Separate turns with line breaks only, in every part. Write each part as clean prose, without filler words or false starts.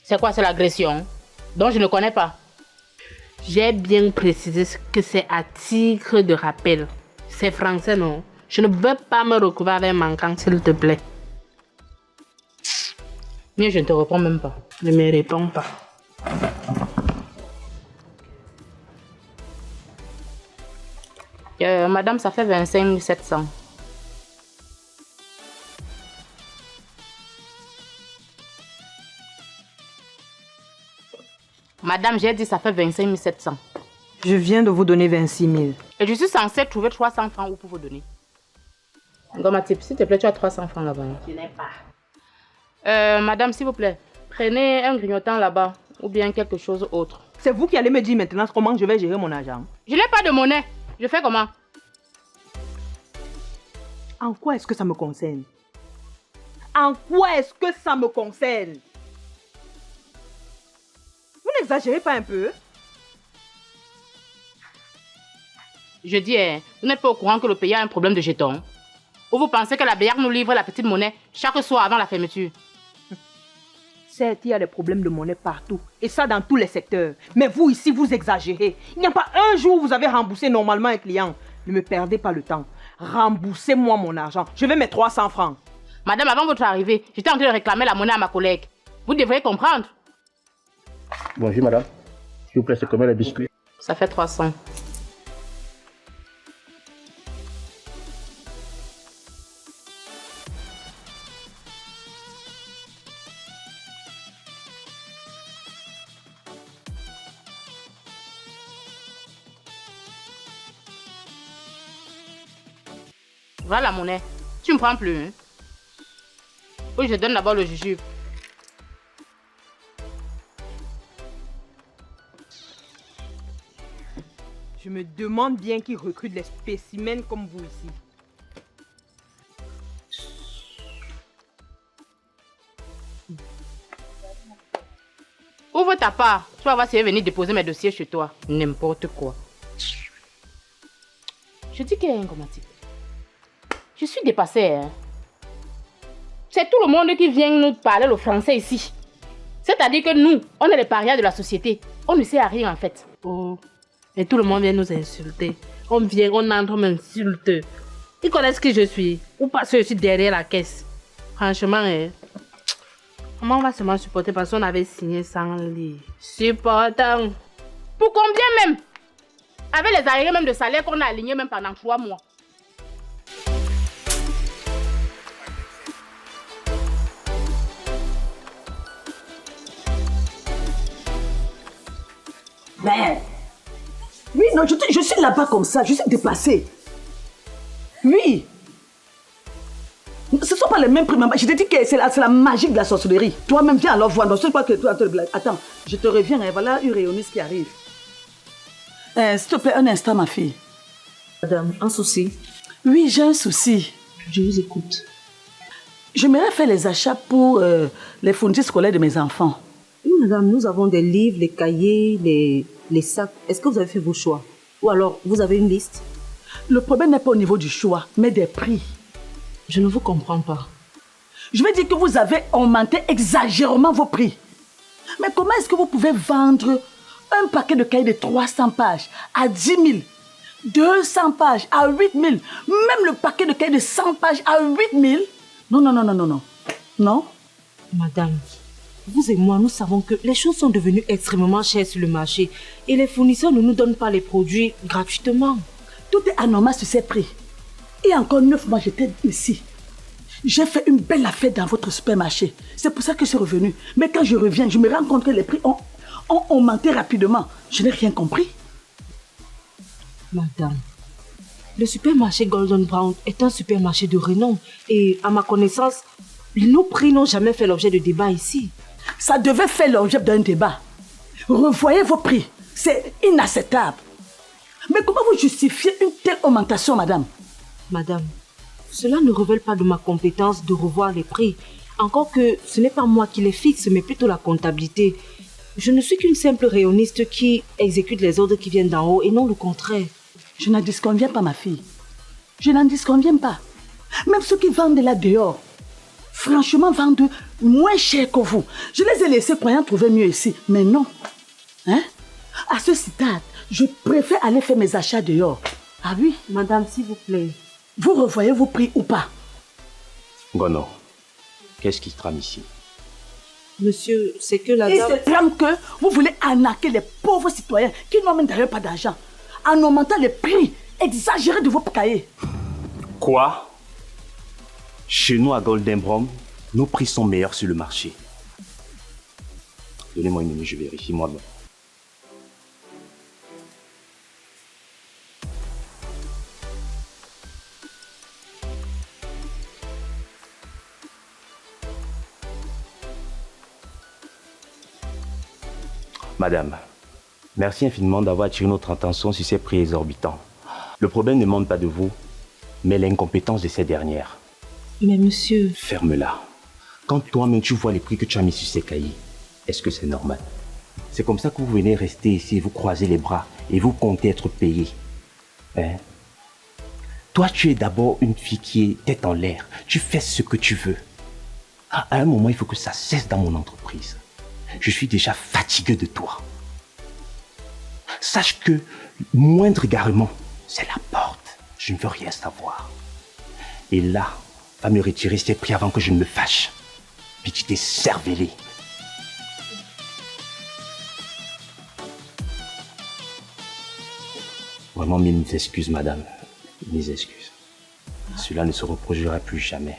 C'est quoi, c'est l'agression? Donc je ne connais pas. J'ai bien précisé que c'est à titre de rappel. C'est français, non? Je ne veux pas me recouvrir avec un manquant, s'il te plaît. Mais je ne te réponds même pas. Ne me réponds pas. Madame, ça fait 25 700. Madame, j'ai dit ça fait 25 700.
Je viens de vous donner 26 000.
Et je suis censée trouver 300 francs où pour vous donner. Gomatip, s'il te plaît, tu as 300 francs là-bas. Je n'ai pas. Madame, s'il vous plaît, prenez un grignotant là-bas ou bien quelque chose autre.
C'est vous qui allez me dire maintenant comment je vais gérer mon argent.
Je n'ai pas de monnaie. Je fais comment?
En quoi est-ce que ça me concerne? En quoi est-ce que ça me concerne? Vous n'exagérez pas un peu?
Je dis, vous n'êtes pas au courant que le pays a un problème de jetons? Ou vous pensez que la BR nous livre la petite monnaie chaque soir avant la fermeture?
Certes, il y a des problèmes de monnaie partout. Et ça dans tous les secteurs. Mais vous ici, vous exagérez. Il n'y a pas un jour où vous avez remboursé normalement un client. Ne me perdez pas le temps. Remboursez-moi mon argent. Je vais mettre 300 francs.
Madame, avant votre arrivée, j'étais en train de réclamer la monnaie à ma collègue. Vous devriez comprendre.
Bonjour madame. S'il vous plaît, c'est combien les biscuits?
Ça fait 300. Voilà la monnaie. Tu ne me prends plus, hein? Oui, je donne d'abord le jujube.
Je me demande bien qui recrute des spécimens comme vous ici.
Ouvre ta part. Tu vas voir si elle est venue déposer mes dossiers chez toi. N'importe quoi. Je dis qu'il y a un grammatique. Je suis dépassée, hein. C'est tout le monde qui vient nous parler le français ici. C'est-à-dire que nous, on est les parias de la société. On ne sait à rien en fait. Oh. Et tout le monde vient nous insulter. On vient, on entre, on m'insulte. Ils connaissent qui je suis. Ou parce que je suis derrière la caisse. Franchement, hein. Comment on va seulement supporter parce qu'on avait signé 100 livres. Supportant. Pour combien même? Avec les arriérés même de salaire qu'on a alignés même pendant 3 mois.
Mais, oui, non, je suis là-bas comme ça, je suis dépassée. Oui. Ce ne sont pas les mêmes prix, maman. Je te dis que c'est la magie de la sorcellerie. Toi-même, viens alors voir. Non, c'est pas que toi, attends, je te reviens, hein, voilà une réunioniste qui arrive. S'il te plaît, un instant, ma fille.
Madame, un souci?
Oui, j'ai un souci.
Je vous écoute.
J'aimerais faire les achats pour les fournitures scolaires de mes enfants.
Oui, madame, nous avons des livres, les cahiers, les sacs. Est-ce que vous avez fait vos choix? Ou alors, vous avez une liste?
Le problème n'est pas au niveau du choix, mais des prix.
Je ne vous comprends pas.
Je veux dire que vous avez augmenté exagérément vos prix. Mais comment est-ce que vous pouvez vendre un paquet de cahiers de 300 pages à 10 000, 200 pages à 8 000, même le paquet de cahiers de 100 pages à 8 000? Non, non, non, non, non, non. Non?
Madame, vous et moi, nous savons que les choses sont devenues extrêmement chères sur le marché et les fournisseurs ne nous donnent pas les produits gratuitement.
Tout est anormal sur ces prix. Il y a encore 9 mois, j'étais ici. J'ai fait une belle affaire dans votre supermarché. C'est pour ça que je suis revenue. Mais quand je reviens, je me rends compte que les prix ont augmenté rapidement. Je n'ai rien compris.
Madame, le supermarché Golden Brown est un supermarché de renom. Et à ma connaissance, nos prix n'ont jamais fait l'objet de débat ici.
Ça devait faire l'objet d'un débat. Revoyez vos prix. C'est inacceptable. Mais comment vous justifiez une telle augmentation, madame?
Madame, cela ne révèle pas de ma compétence de revoir les prix. Encore que ce n'est pas moi qui les fixe, mais plutôt la comptabilité. Je ne suis qu'une simple rayonniste qui exécute les ordres qui viennent d'en haut et non le contraire.
Je n'en disconviens pas, ma fille. Je n'en disconviens pas. Même ceux qui vendent là dehors franchement vendre moins cher que vous. Je les ai laissés croyant trouver mieux ici. Mais non. Hein? À ce stade, je préfère aller faire mes achats dehors. Ah oui?
Madame, s'il vous plaît.
Vous revoyez vos prix ou pas?
Gono, qu'est-ce qui trame ici?
Monsieur, c'est que la
Il
dame...
se trame que vous voulez arnaquer les pauvres citoyens qui n'ont même d'ailleurs pas d'argent en augmentant les prix exagérés de vos cahiers.
Quoi? Chez nous à Golden Brom, nos prix sont meilleurs sur le marché. Donnez-moi une minute, je vérifie moi-même. Madame, merci infiniment d'avoir attiré notre attention sur ces prix exorbitants. Le problème ne manque pas de vous, mais l'incompétence de ces dernières.
Mais monsieur...
Ferme-la. Quand toi-même tu vois les prix que tu as mis sur ces cahiers, est-ce que c'est normal? C'est comme ça que vous venez rester ici, vous croisez les bras et vous comptez être payé. Hein? Toi, tu es d'abord une fille qui est tête en l'air. Tu fais ce que tu veux. À un moment, il faut que ça cesse dans mon entreprise. Je suis déjà fatigué de toi. Sache que moindre égarement, c'est la porte. Je ne veux rien savoir. Et là, va me retirer ces prix avant que je ne me fâche. Petite écervelée. Vraiment mille excuses, madame. Mes excuses. Cela ne se reproduira plus jamais.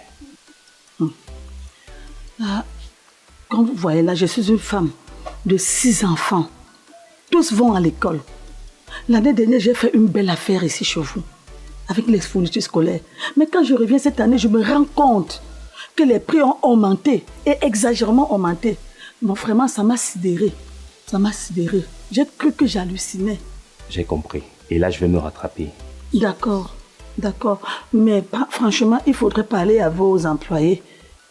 Ah, quand vous voyez là, je suis une femme de 6 enfants. Tous vont à l'école. L'année dernière, j'ai fait une belle affaire ici chez vous, avec les fournitures scolaires. Mais quand je reviens cette année, je me rends compte que les prix ont augmenté, et exagérément augmenté. Non, vraiment, ça m'a sidéré. Ça m'a sidéré. J'ai cru que j'hallucinais.
J'ai compris. Et là, je vais me rattraper.
D'accord, d'accord. Mais franchement, il faudrait parler à vos employés.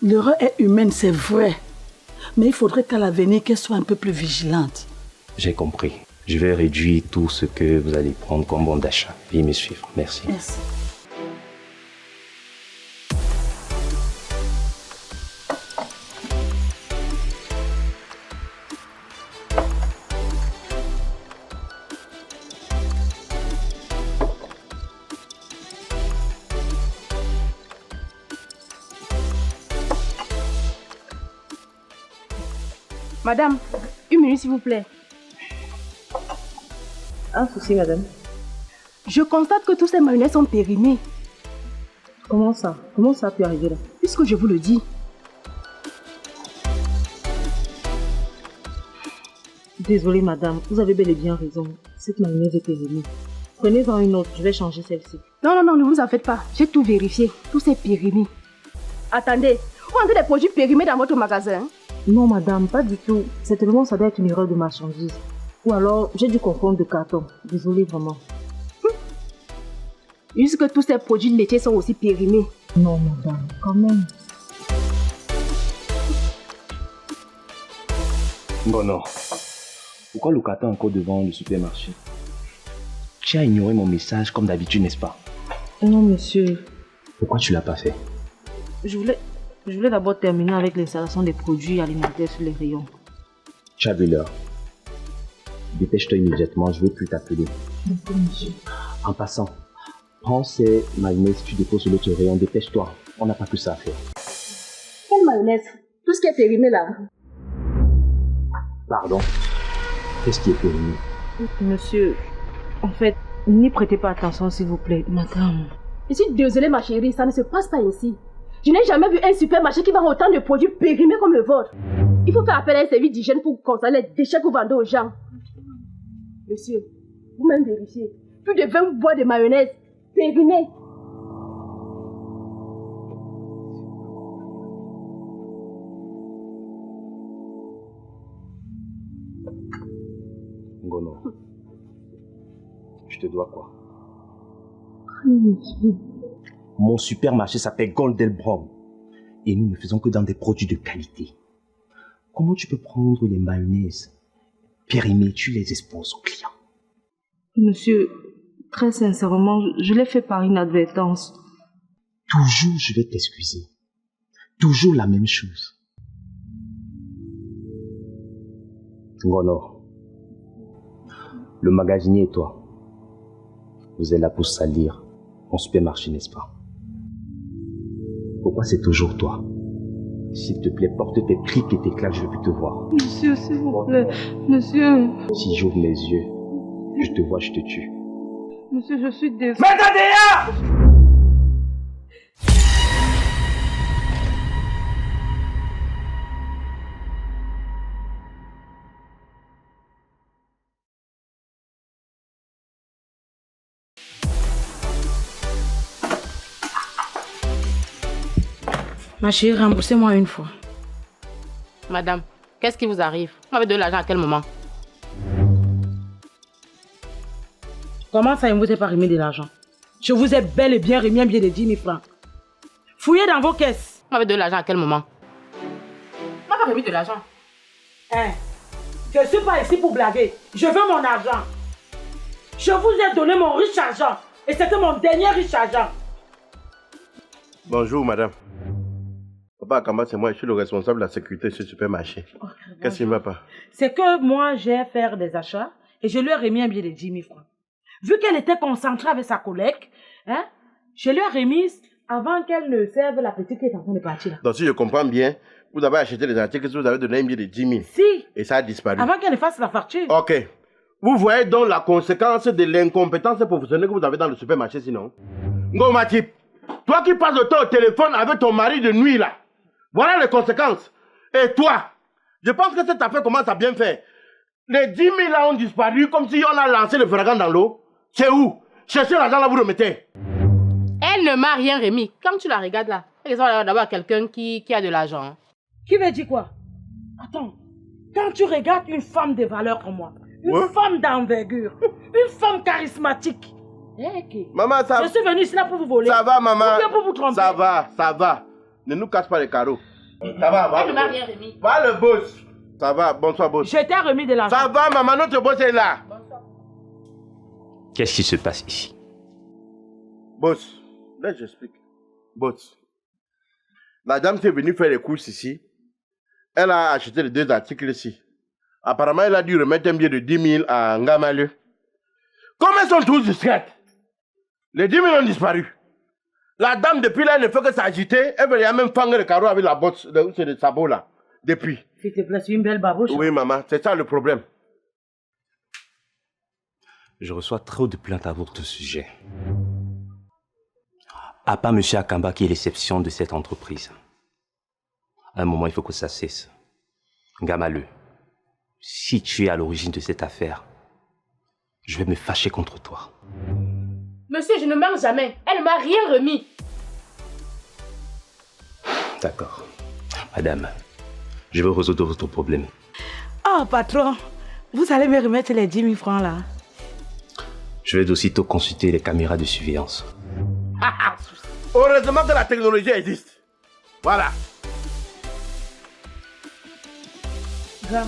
L'erreur est humaine, c'est vrai. Mais il faudrait qu'à l'avenir, qu'elle soit un peu plus vigilante.
J'ai compris. Je vais réduire tout ce que vous allez prendre comme bon d'achat. Veuillez me suivre. Merci.
Merci.
Madame, une minute s'il vous plaît.
Un souci, madame.
Je constate que tous ces mayonnaises sont périmées.
Comment ça? Comment ça a pu arriver là?
Puisque je vous le dis.
Désolée, madame. Vous avez bel et bien raison. Cette mayonnaise est périmée. Prenez-en une autre. Je vais changer celle-ci.
Non, non, non, ne vous en faites pas. J'ai tout vérifié. Tout c'est périmé. Attendez, vous vendez des produits périmés dans votre magasin?
Non, madame, pas du tout. Certainement, ça doit être une erreur de marchandise. Ou alors, j'ai dû confondre de carton. Désolée, vraiment.
Juste que tous ces produits laitiers sont aussi périmés.
Non, madame, quand même.
Bon, non. Pourquoi le carton est encore devant le supermarché? Tu as ignoré mon message comme d'habitude, n'est-ce pas?
Non, monsieur.
Pourquoi tu l'as pas fait?
Je voulais d'abord terminer avec l'installation des produits alimentaires sur les rayons.
Tu as vu l'heure. Dépêche-toi immédiatement, je ne veux plus t'appeler.
D'accord, monsieur.
En passant, prends ces mayonnaises, tu déposes sur l'autre rayon, dépêche-toi. On n'a pas que ça à faire.
Quelle mayonnaise? Tout ce qui est périmé là.
Pardon? Qu'est-ce qui est périmé?
Monsieur, en fait, n'y prêtez pas attention, s'il vous plaît, madame.
Je suis désolée, ma chérie, ça ne se passe pas ici. Je n'ai jamais vu un supermarché qui vend autant de produits périmés comme le vôtre. Il faut faire appel à un service d'hygiène pour contrôler les déchets que vous vendez aux gens. Monsieur, vous-même vérifiez. Plus de 20 boîtes de mayonnaise périmées.
Ngono, je te dois quoi?
Monsieur.
Mon supermarché s'appelle Golden Brom et nous ne faisons que dans des produits de qualité. Comment tu peux prendre les mayonnaises périmées, tu les exposes aux clients?
Monsieur, très sincèrement, je l'ai fait par inadvertance.
Toujours je vais t'excuser. toujours la même chose. Ngono, le magasinier et toi, vous êtes là pour salir mon supermarché, n'est-ce pas? Pourquoi c'est toujours toi? S'il te plaît, porte tes clics et tes claques, je veux plus te voir.
Monsieur, s'il vous plaît. Monsieur.
Si j'ouvre mes yeux, je te vois, je te tue.
Monsieur, je suis désolée.
Matadea!
Ma chérie, remboursez-moi une fois.
Madame, qu'est-ce qui vous arrive? Vous m'avez donné l'argent à quel moment?
Comment ça, il ne vous a pas remis de l'argent? Je vous ai bel et bien remis un billet de 10 000 francs. Fouillez dans vos caisses.
Vous m'avez donné l'argent à quel moment? Vous m'avez remis de l'argent.
Hein? Je ne suis pas ici pour blaguer. Je veux mon argent. Je vous ai donné mon riche argent. Et c'était mon dernier riche argent.
Bonjour, madame. Papa Akamba, c'est moi, je suis le responsable de la sécurité de ce supermarché.
Oh,
Qu'est-ce qui ne va pas?
C'est que moi, j'ai fait des achats et je lui ai remis un billet de 10 000 francs. Vu qu'elle était concentrée avec sa collègue, hein, je lui ai remis avant qu'elle ne serve la petite qui est en train de partir. Là.
Donc, si je comprends bien, vous avez acheté les articles, vous avez donné un billet de 10 000.
Si.
Et ça a disparu.
Avant qu'elle ne fasse la facture.
Ok. Vous voyez donc la conséquence de l'incompétence professionnelle que vous avez dans le supermarché, sinon? Ngoma Tip, toi qui passes le temps au téléphone avec ton mari de nuit, là. Voilà les conséquences. Et toi, je pense que cette affaire commence à bien faire. Les 10 000 là ont disparu comme si on a lancé le flagrant dans l'eau. C'est où? Cherchez l'argent là, vous le mettez.
Elle ne m'a rien remis. Quand tu la regardes là, elle est d'abord quelqu'un qui a de l'argent.
Qui veut dire quoi? Attends. Quand tu regardes une femme de valeur comme moi, une femme d'envergure, une femme charismatique. Okay.
Maman, ça va.
Je suis venue ici là pour vous voler.
Ça va, maman.
Ou bien pour vous tromper.
Ça va, ça va. Ne nous casse pas les carreaux. Ça va, va.
Elle ne m'a rien remis.
Va le boss. Ça va, bonsoir boss.
Je t'ai remis de l'argent.
Ça va, maman, notre boss est là.
Qu'est-ce qui se passe ici?
Boss, là j'explique. Boss, la dame qui est venue faire les courses ici, elle a acheté les 2 articles ici. Apparemment, elle a dû remettre un billet de 10 000 à Ngamale. Comme elles sont tous discrètes, les 10 000 ont disparu. La dame, depuis là, elle ne fait que s'agiter. Elle veut même fangre le carreau avec la botte de sabot là. Depuis.
S'il te plaît, c'est une belle babouche.
Oui, maman, c'est ça le problème.
Je reçois trop de plaintes à votre sujet. À part M. Akamba qui est l'exception de cette entreprise. À un moment, il faut que ça cesse. Ngamale, si tu es à l'origine de cette affaire, je vais me fâcher contre toi.
Monsieur, je ne mens jamais. Elle ne m'a rien remis.
D'accord. Madame, je vais résoudre votre problème.
Oh, patron, vous allez me remettre les 10 000 francs là.
Je vais aussitôt consulter les caméras de surveillance.
Heureusement que la technologie existe. Voilà.
Grand.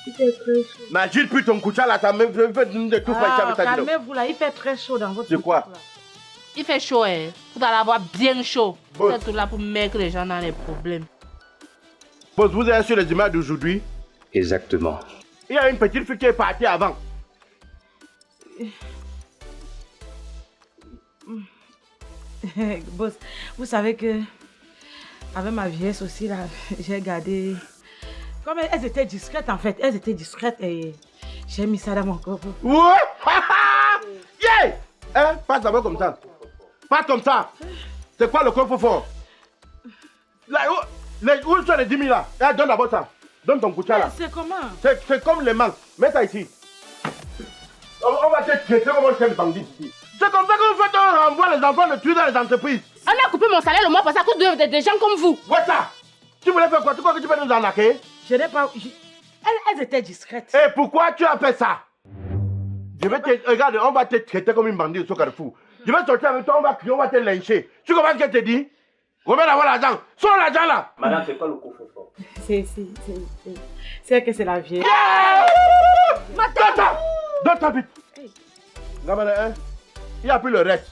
Il fait très chaud.
N'agite plus ton coucha là, ça me fait de tout faire avec ta gueule.
Calmez-vous là, il fait très chaud dans votre
C'est quoi?
couche, là.
Il fait chaud, hein. Vous allez avoir bien chaud.
Bon.
Vous êtes tout là pour mettre les gens dans les problèmes.
Boss, vous êtes sur les images d'aujourd'hui.
Exactement.
Il y a une petite fille qui est partie avant.
Boss, vous savez que avec ma vieillesse aussi là, j'ai gardé. Comme elles étaient discrètes en fait, elles étaient discrètes et j'ai mis ça dans mon corps.
Ouais! Yeah! Hein? Passe d'abord comme ça. Passe comme ça. C'est quoi le coffre fort? Là, où sont les 10 000 là? Eh, donne d'abord ça. Donne ton coucha là.
C'est comment?
C'est comme les manques. Mets ça ici. On va te traiter comme un chef bandit ici. C'est comme ça que vous faites un renvoi les enfants de tuer dans les entreprises.
On a coupé mon salaire le mois passé à cause de gens comme vous.
Ouais ça. Tu voulais faire quoi? Tu crois que tu peux nous arnaquer?
Je n'ai pas. Elles étaient discrètes.
Et pourquoi tu as fait ça? Je vais te... Regarde, on va te traiter comme une bandit de ce carrefour. Je vais sortir avec toi, on va te lyncher. Tu comprends ce que je te dis? Remets d'avoir l'argent. Sors l'argent là.
Madame, c'est pas le coffre-fort.
C'est que c'est la vieille.
Donne ta vite. Gamane, hein? Il n'y a plus le reste.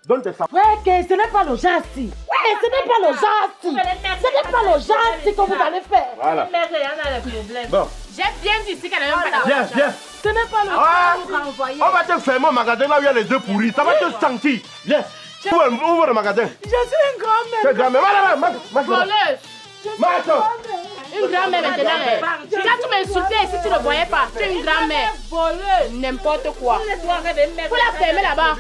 Donne tes sacs.
Ouais, que ce n'est pas le genre si. Ouais, ce n'est pas le genre si. Ce n'est pas le genre si que vous allez faire.
Voilà.
problème.
Bon,
J'ai bien dit ici qu'elle n'avait pas
viens, viens.
Ce n'est pas le
Ah,
genre vous renvoyer.
on va te fermer au magasin là où il y a les œufs pourris. Ça va te sentir. Viens. Ouvre le magasin.
Je suis une grand-mère.
C'est grand-mère. Voilà, marche.
voleuse.
Marche.
Une grand-mère maintenant. Tu vas tout m'insulter si tu ne le voyais pas. Tu es une grand-mère. Voleuse. N'importe quoi. Faut la fermer là-bas.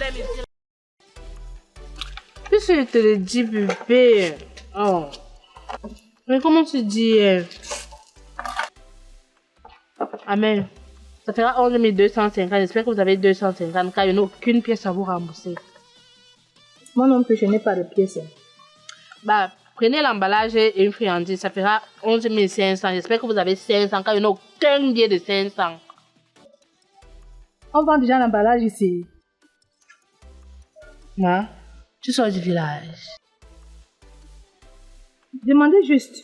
Puisque je te le dis, bébé. Oh. Mais comment tu dis Amen. Ça fera 11 250. J'espère que vous avez 250 car il n'y a aucune pièce à vous rembourser.
Moi non plus, je n'ai pas de pièces.
Bah, prenez l'emballage et une friandise. Ça fera 11 500. J'espère que vous avez 500 car il n'y a aucun billet de 500.
On vend déjà l'emballage ici.
Moi, tu sors du village.
Demandez juste.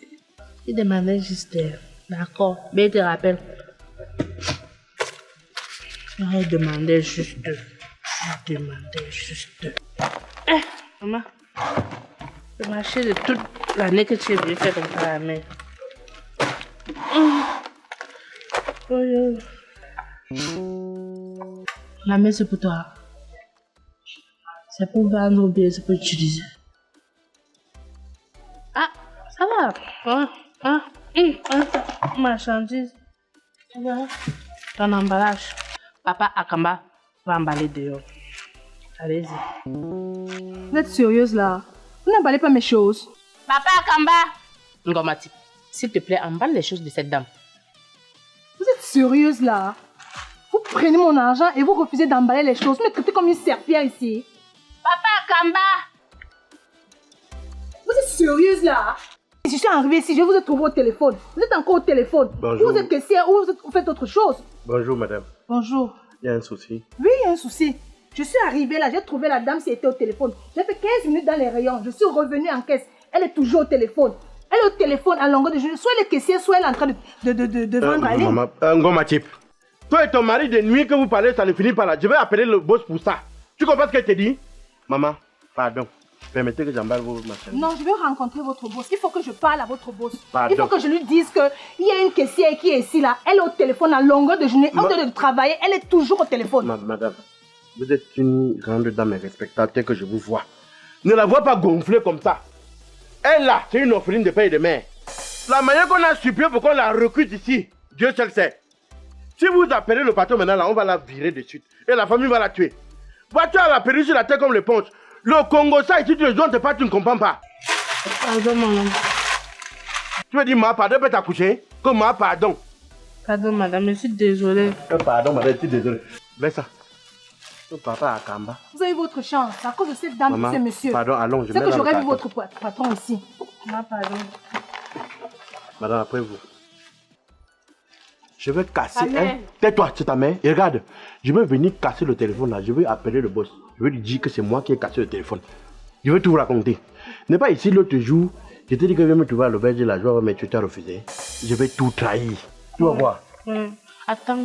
Il demandait juste. D'accord, mais il te rappelle. Il demandait juste. Il demandait juste. Maman, le marché de toute l'année que tu es venu faire comme ça à la main. La main, c'est pour toi. C'est pour vendre ou bien c'est pour utiliser. Ah, ça va. Marchandise. Ton emballage. Papa Akamba va emballer dehors. Allez-y.
Vous êtes sérieuse là? Vous n'emballez pas mes choses.
Papa Akamba. Ngomati, s'il te plaît, emballe les choses de cette dame.
Vous êtes sérieuse là? Vous prenez mon argent et vous refusez d'emballer les choses. Vous me traitez comme une serpillère ici.
Papa Akamba.
Vous êtes sérieuse là? Je suis arrivée ici, je vous ai trouvé au téléphone. Vous êtes encore au téléphone.
Bonjour.
Vous êtes caissière ou vous faites autre chose.
Bonjour, madame.
Bonjour.
Il y a un souci.
Oui, il y a un souci. Je suis arrivée là, j'ai trouvé la dame qui était au téléphone. J'ai fait 15 minutes dans les rayons. Je suis revenue en caisse. Elle est toujours au téléphone. Elle est au téléphone à longueur de journée. Soit elle est caissière, soit elle est en train de vendre à ligne.
Maman, Ngomati, toi et ton mari de nuit que vous parlez, ça ne finit pas là. Je vais appeler le boss pour ça. Tu comprends ce qu'elle te dit? Maman, pardon. Permettez que j'emballe vos machines.
Non, je veux rencontrer votre boss. Il faut que je parle à votre boss.
Pardon.
Il faut que je lui dise qu'il y a une caissière qui est ici là. Elle est au téléphone à longueur de journée. En train de travailler, elle est toujours au téléphone.
Madame, vous êtes une grande dame et respectable telle que je vous vois. Ne la vois pas gonfler comme ça. Elle là, c'est une orpheline de père et de mère. La manière qu'on a supplié pour qu'on la recrute ici, Dieu seul sait. Si vous appelez le patron maintenant là, on va la virer de suite. Et la famille va la tuer. Vois-tu à la perruche sur la tête comme l'éponge. Le Congo, ça ici, tu le donnes pas, tu ne comprends pas.
Pardon, maman.
Tu veux dire ma pardon, peut t'accoucher? Comme ma pardon.
Pardon, madame, je suis désolée.
Pardon, madame, je suis désolé. Laisse ça. Ton papa à Kamba.
Vous avez votre chance. À cause de cette dame,
Maman,
c'est monsieur.
pardon, allons, je
C'est
mets
que
là le
j'aurais vu
carton.
votre patron ici.
Non, pardon.
Madame, après vous. Je vais casser.
Ta mère.
Tais-toi, c'est ta mère. Et regarde, je vais venir casser le téléphone là. Je vais appeler le boss. Je vais lui dire que c'est moi qui ai cassé le téléphone. Je vais tout vous raconter. N'est pas ici l'autre jour. Je t'ai dit que je vais me trouver à l'auberge de la joie, mais tu t'as refusé. Je vais tout trahir. Tu vas voir.
Attends,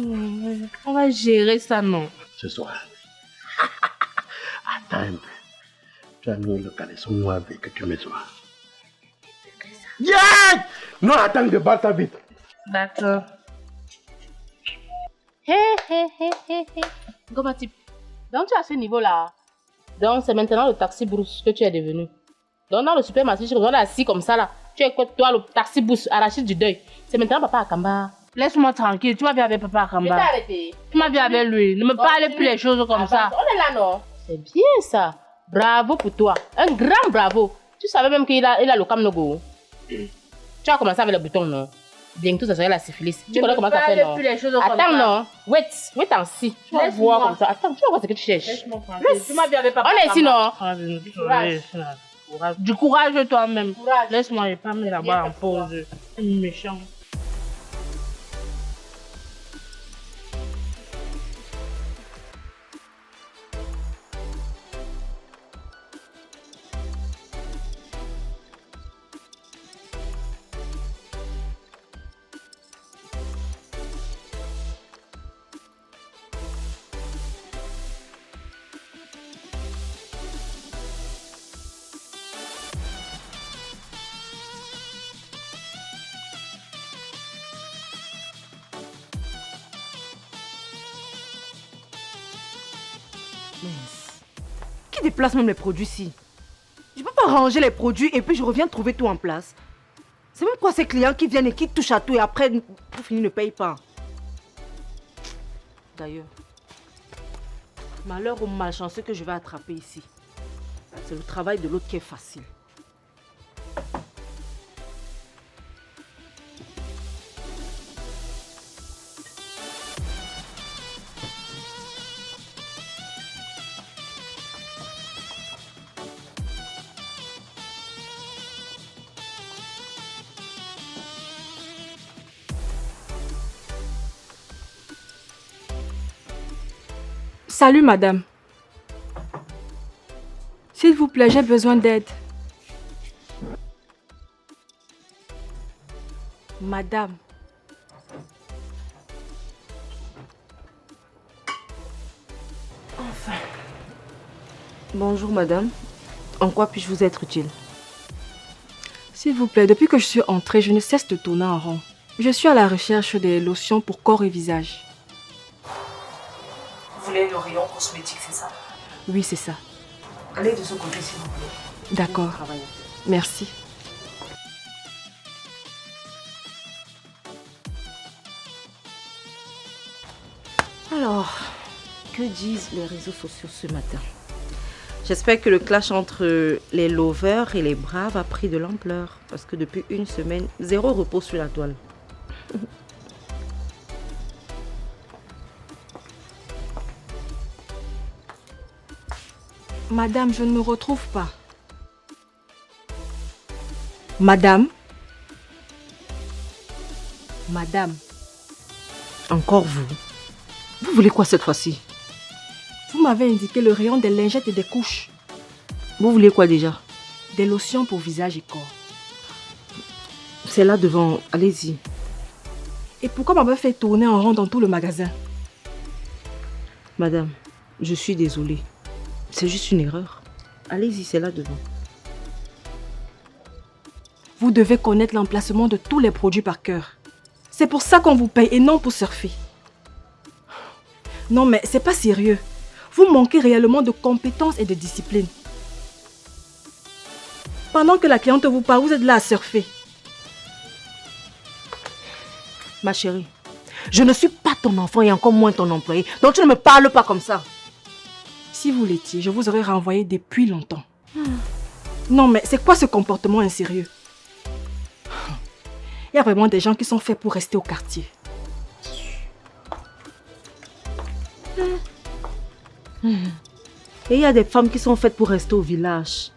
on va gérer ça, non?
Ce soir. Attends un peu. Tu as mis le caleçon noir avec que tu me sois. Yeah! Non, attends de battre ça vite.
D'accord.
Ngomati, donc tu es à ce niveau-là. Donc c'est maintenant le taxi brousse que tu es devenu. Donc dans le supermarché, tu es assis comme ça là. Tu es quoi, toi, le taxi brousse, arraché du deuil. C'est maintenant papa Akamba.
Laisse-moi tranquille, tu m'as vu avec papa
Je t'ai
Akamba.
arrêté.
Tu m'as vu avec lui. Ne me parle plus les choses comme ça.
On est là, non? C'est bien ça. Bravo pour toi. Un grand bravo. Tu savais même qu'il a le Kamnogo. Tu as commencé avec le bouton, non? Bientôt, ça serait la syphilis. Tu connais comment ça fait, non? Attends, non. Wait en si. Tu vas voir comme ça. Attends, tu vas voir ce que tu cherches.
Laisse-moi tranquille. Tu m'as vu avec papa
On est ici, non?
Courage. Du courage toi-même. Laisse-moi, je pas me là-bas en pause. Méchant. Mince. Qui déplace même les produits ici? Je peux pas ranger les produits et puis je reviens trouver tout en place. C'est même quoi ces clients qui viennent et qui touchent à tout et après, pour finir, ne payent pas. D'ailleurs, malheur ou malchanceux que je vais attraper ici. C'est le travail de l'autre qui est facile.
Salut madame. S'il vous plaît, j'ai besoin d'aide. Madame.
Enfin. Bonjour madame. En quoi puis-je vous être utile?
S'il vous plaît, depuis que je suis entrée, je ne cesse de tourner en rond. Je suis à la recherche des lotions pour corps et visage.
Vous voulez le rayon cosmétique, c'est ça?
Oui, c'est ça.
Allez de ce côté s'il vous plaît.
D'accord. Merci.
Alors, que disent les réseaux sociaux ce matin? J'espère que le clash entre les lovers et les braves a pris de l'ampleur. Parce que depuis une semaine, zéro repos sur la toile.
Madame, je ne me retrouve pas. Madame. Madame.
Encore vous? Vous voulez quoi cette fois-ci?
Vous m'avez indiqué le rayon des lingettes et des couches.
Vous voulez quoi déjà?
Des lotions pour visage et corps.
C'est là devant, allez-y.
Et pourquoi m'avez fait tourner en rond dans tout le magasin?
Madame, je suis désolée. C'est juste une erreur. Allez-y, c'est là devant.
Vous devez connaître l'emplacement de tous les produits par cœur. C'est pour ça qu'on vous paye et non pour surfer. Non mais c'est pas sérieux. Vous manquez réellement de compétences et de discipline. Pendant que la cliente vous parle, vous êtes là à surfer.
Ma chérie, je ne suis pas ton enfant et encore moins ton employé. Donc tu ne me parles pas comme ça.
Si vous l'étiez, je vous aurais renvoyé depuis longtemps. Non mais c'est quoi ce comportement insérieux? Il y a vraiment des gens qui sont faits pour rester au quartier.
Et il y a des femmes qui sont faites pour rester au village.